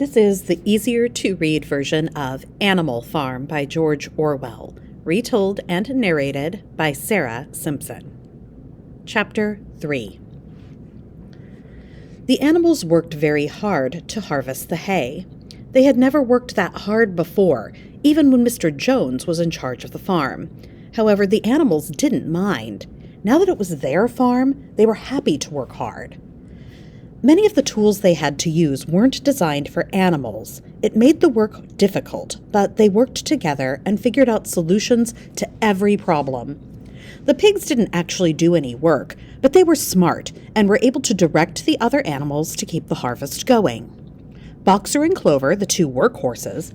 This is the easier-to-read version of Animal Farm by George Orwell, retold and narrated by Sarah Simpson. Chapter 3. The animals worked very hard to harvest the hay. They had never worked that hard before, even when Mr. Jones was in charge of the farm. However, the animals didn't mind. Now that it was their farm, they were happy to work hard. Many of the tools they had to use weren't designed for animals. It made the work difficult, but they worked together and figured out solutions to every problem. The pigs didn't actually do any work, but they were smart and were able to direct the other animals to keep the harvest going. Boxer and Clover, the two workhorses,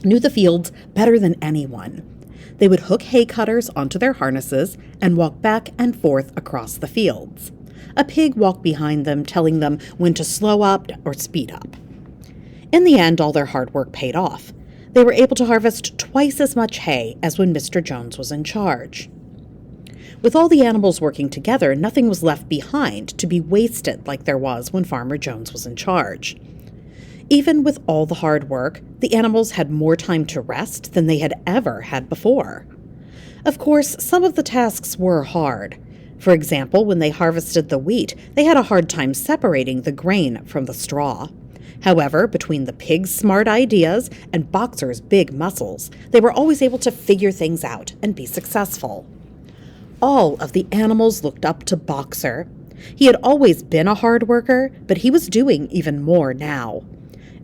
knew the fields better than anyone. They would hook hay cutters onto their harnesses and walk back and forth across the fields. A pig walked behind them, telling them when to slow up or speed up. In the end, all their hard work paid off. They were able to harvest twice as much hay as when Mr. Jones was in charge. With all the animals working together, nothing was left behind to be wasted like there was when Farmer Jones was in charge. Even with all the hard work, the animals had more time to rest than they had ever had before. Of course, some of the tasks were hard. For example, when they harvested the wheat, they had a hard time separating the grain from the straw. However, between the pig's smart ideas and Boxer's big muscles, they were always able to figure things out and be successful. All of the animals looked up to Boxer. He had always been a hard worker, but he was doing even more now.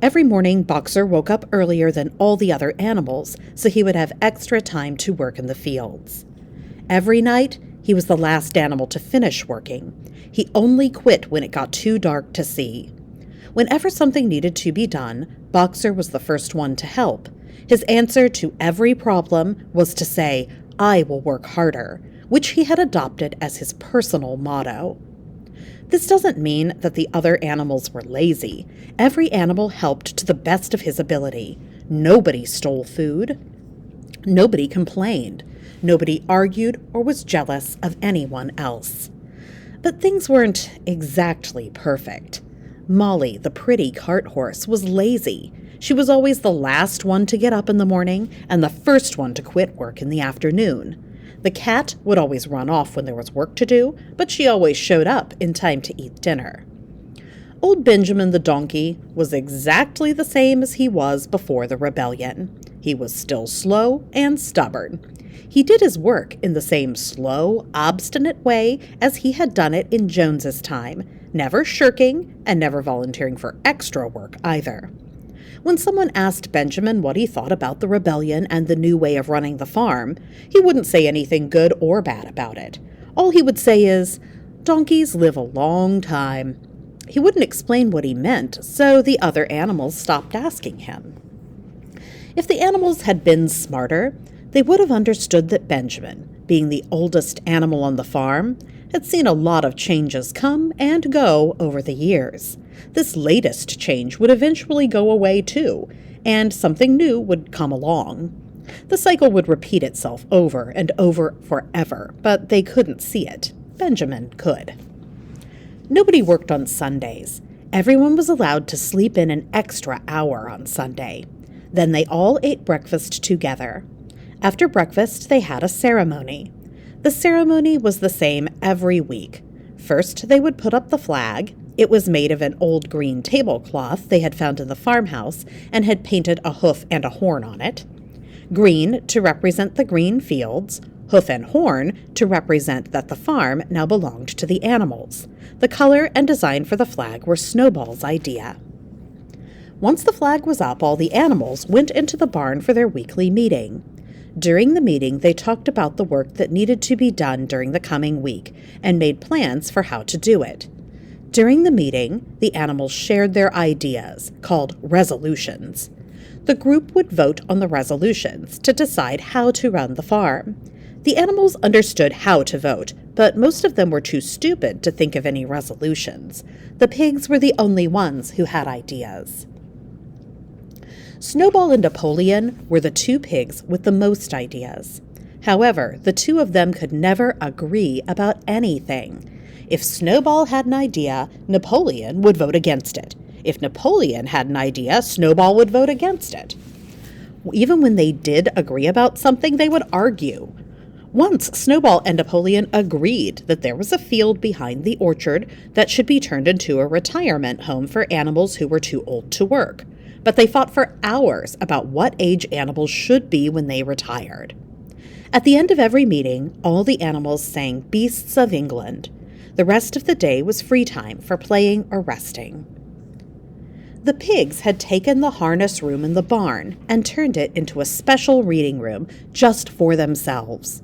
Every morning, Boxer woke up earlier than all the other animals, so he would have extra time to work in the fields. Every night, he was the last animal to finish working. He only quit when it got too dark to see. Whenever something needed to be done, Boxer was the first one to help. His answer to every problem was to say, "I will work harder," which he had adopted as his personal motto. This doesn't mean that the other animals were lazy. Every animal helped to the best of his ability. Nobody stole food. Nobody complained. Nobody argued or was jealous of anyone else. But things weren't exactly perfect. Molly, the pretty cart horse, was lazy. She was always the last one to get up in the morning and the first one to quit work in the afternoon. The cat would always run off when there was work to do, but she always showed up in time to eat dinner. Old Benjamin the donkey was exactly the same as he was before the rebellion. He was still slow and stubborn. He did his work in the same slow, obstinate way as he had done it in Jones's time, never shirking and never volunteering for extra work either. When someone asked Benjamin what he thought about the rebellion and the new way of running the farm, he wouldn't say anything good or bad about it. All he would say is, "Donkeys live a long time." He wouldn't explain what he meant, so the other animals stopped asking him. If the animals had been smarter, they would have understood that Benjamin, being the oldest animal on the farm, had seen a lot of changes come and go over the years. This latest change would eventually go away too, and something new would come along. The cycle would repeat itself over and over forever, but they couldn't see it. Benjamin could. Nobody worked on Sundays. Everyone was allowed to sleep in an extra hour on Sunday. Then they all ate breakfast together. After breakfast, they had a ceremony. The ceremony was the same every week. First, they would put up the flag. It was made of an old green tablecloth they had found in the farmhouse and had painted a hoof and a horn on it. Green to represent the green fields, hoof and horn to represent that the farm now belonged to the animals. The color and design for the flag were Snowball's idea. Once the flag was up, all the animals went into the barn for their weekly meeting. During the meeting, they talked about the work that needed to be done during the coming week and made plans for how to do it. During the meeting, the animals shared their ideas, called resolutions. The group would vote on the resolutions to decide how to run the farm. The animals understood how to vote, but most of them were too stupid to think of any resolutions. The pigs were the only ones who had ideas. Snowball and Napoleon were the two pigs with the most ideas. However, the two of them could never agree about anything. If Snowball had an idea, Napoleon would vote against it. If Napoleon had an idea, Snowball would vote against it. Even when they did agree about something, they would argue. Once, Snowball and Napoleon agreed that there was a field behind the orchard that should be turned into a retirement home for animals who were too old to work. But they fought for hours about what age animals should be when they retired. At the end of every meeting, all the animals sang Beasts of England. The rest of the day was free time for playing or resting. The pigs had taken the harness room in the barn and turned it into a special reading room just for themselves.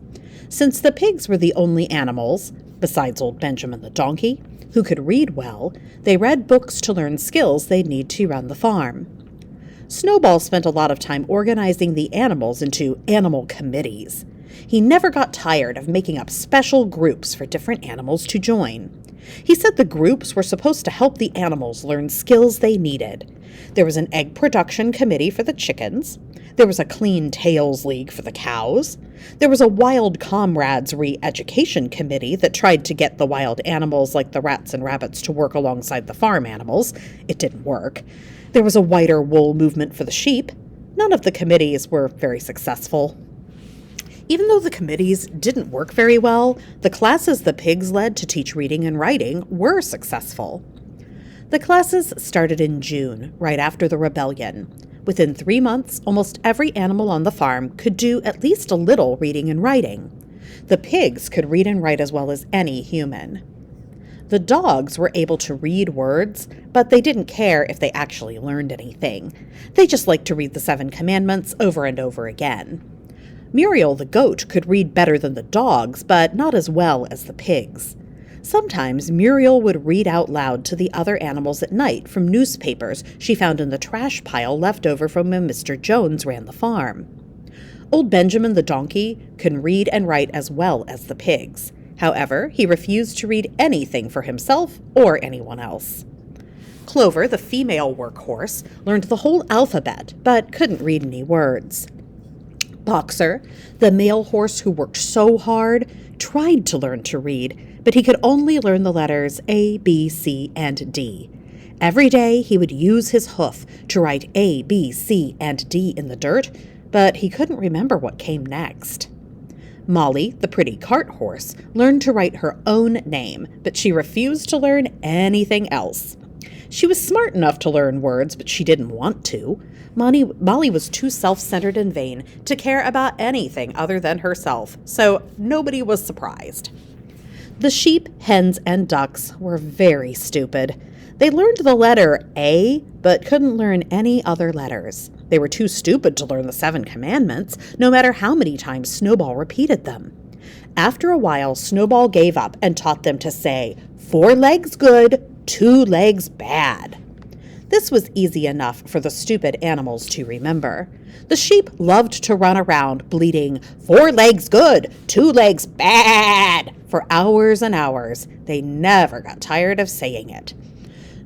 Since the pigs were the only animals, besides old Benjamin the donkey, who could read well, they read books to learn skills they'd need to run the farm. Snowball spent a lot of time organizing the animals into animal committees. He never got tired of making up special groups for different animals to join. He said the groups were supposed to help the animals learn skills they needed. There was an egg production committee for the chickens. There was a clean tails league for the cows. There was a wild comrades re-education committee that tried to get the wild animals like the rats and rabbits to work alongside the farm animals. It didn't work. There was a whiter wool movement for the sheep. None of the committees were very successful. Even though the committees didn't work very well, the classes the pigs led to teach reading and writing were successful. The classes started in June, right after the rebellion. Within 3 months, almost every animal on the farm could do at least a little reading and writing. The pigs could read and write as well as any human. The dogs were able to read words, but they didn't care if they actually learned anything. They just liked to read the 7 commandments over and over again. Muriel the goat could read better than the dogs, but not as well as the pigs. Sometimes Muriel would read out loud to the other animals at night from newspapers she found in the trash pile left over from when Mr. Jones ran the farm. Old Benjamin the donkey can read and write as well as the pigs. However, he refused to read anything for himself or anyone else. Clover, the female workhorse, learned the whole alphabet, but couldn't read any words. Boxer, the male horse who worked so hard, tried to learn to read, but he could only learn the letters A, B, C, and D. Every day he would use his hoof to write A, B, C, and D in the dirt, but he couldn't remember what came next. Molly, the pretty cart horse, learned to write her own name, but she refused to learn anything else. She was smart enough to learn words, but she didn't want to. Molly was too self-centered and vain to care about anything other than herself, so nobody was surprised. The sheep, hens, and ducks were very stupid. They learned the letter A, but couldn't learn any other letters. They were too stupid to learn the 7 commandments, no matter how many times Snowball repeated them. After a while, Snowball gave up and taught them to say, 4 legs good, 2 legs bad. This was easy enough for the stupid animals to remember. The sheep loved to run around bleating, 4 legs good, 2 legs bad, for hours and hours. They never got tired of saying it.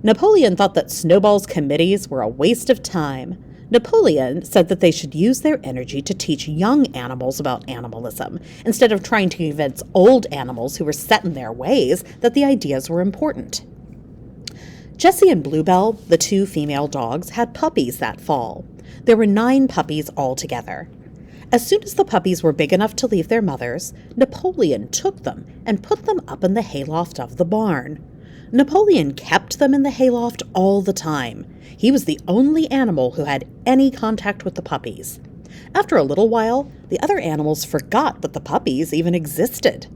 Napoleon thought that Snowball's committees were a waste of time. Napoleon said that they should use their energy to teach young animals about animalism, instead of trying to convince old animals who were set in their ways that the ideas were important. Jessie and Bluebell, the 2 female dogs, had puppies that fall. There were 9 puppies altogether. As soon as the puppies were big enough to leave their mothers, Napoleon took them and put them up in the hayloft of the barn. Napoleon kept them in the hayloft all the time. He was the only animal who had any contact with the puppies. After a little while, the other animals forgot that the puppies even existed.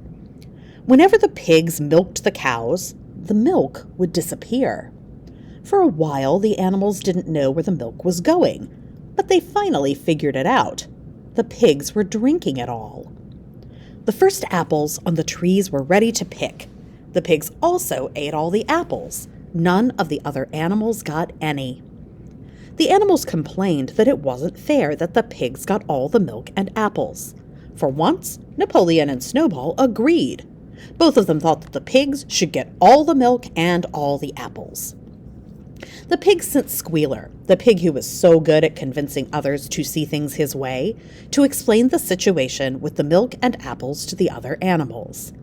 Whenever the pigs milked the cows, the milk would disappear. For a while, the animals didn't know where the milk was going, but they finally figured it out. The pigs were drinking it all. The first apples on the trees were ready to pick. The pigs also ate all the apples. None of the other animals got any. The animals complained that it wasn't fair that the pigs got all the milk and apples. For once, Napoleon and Snowball agreed. Both of them thought that the pigs should get all the milk and all the apples. The pigs sent Squealer, the pig who was so good at convincing others to see things his way, to explain the situation with the milk and apples to the other animals.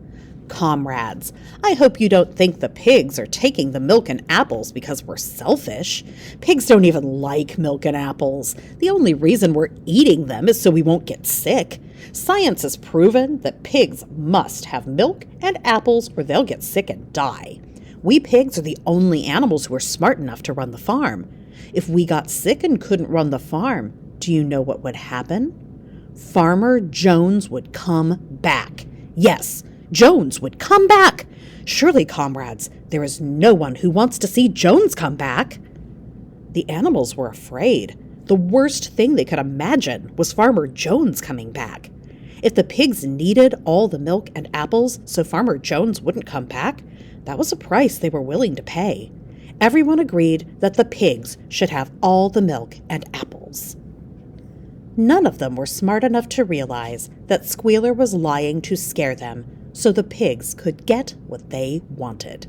Comrades, I hope you don't think the pigs are taking the milk and apples because we're selfish. Pigs don't even like milk and apples. The only reason we're eating them is so we won't get sick. Science has proven that pigs must have milk and apples or they'll get sick and die. We pigs are the only animals who are smart enough to run the farm. If we got sick and couldn't run the farm, do you know what would happen? Farmer Jones would come back. Yes, Jones would come back. Surely, comrades, there is no one who wants to see Jones come back. The animals were afraid. The worst thing they could imagine was Farmer Jones coming back. If the pigs needed all the milk and apples so Farmer Jones wouldn't come back, that was a price they were willing to pay. Everyone agreed that the pigs should have all the milk and apples. None of them were smart enough to realize that Squealer was lying to scare them so the pigs could get what they wanted.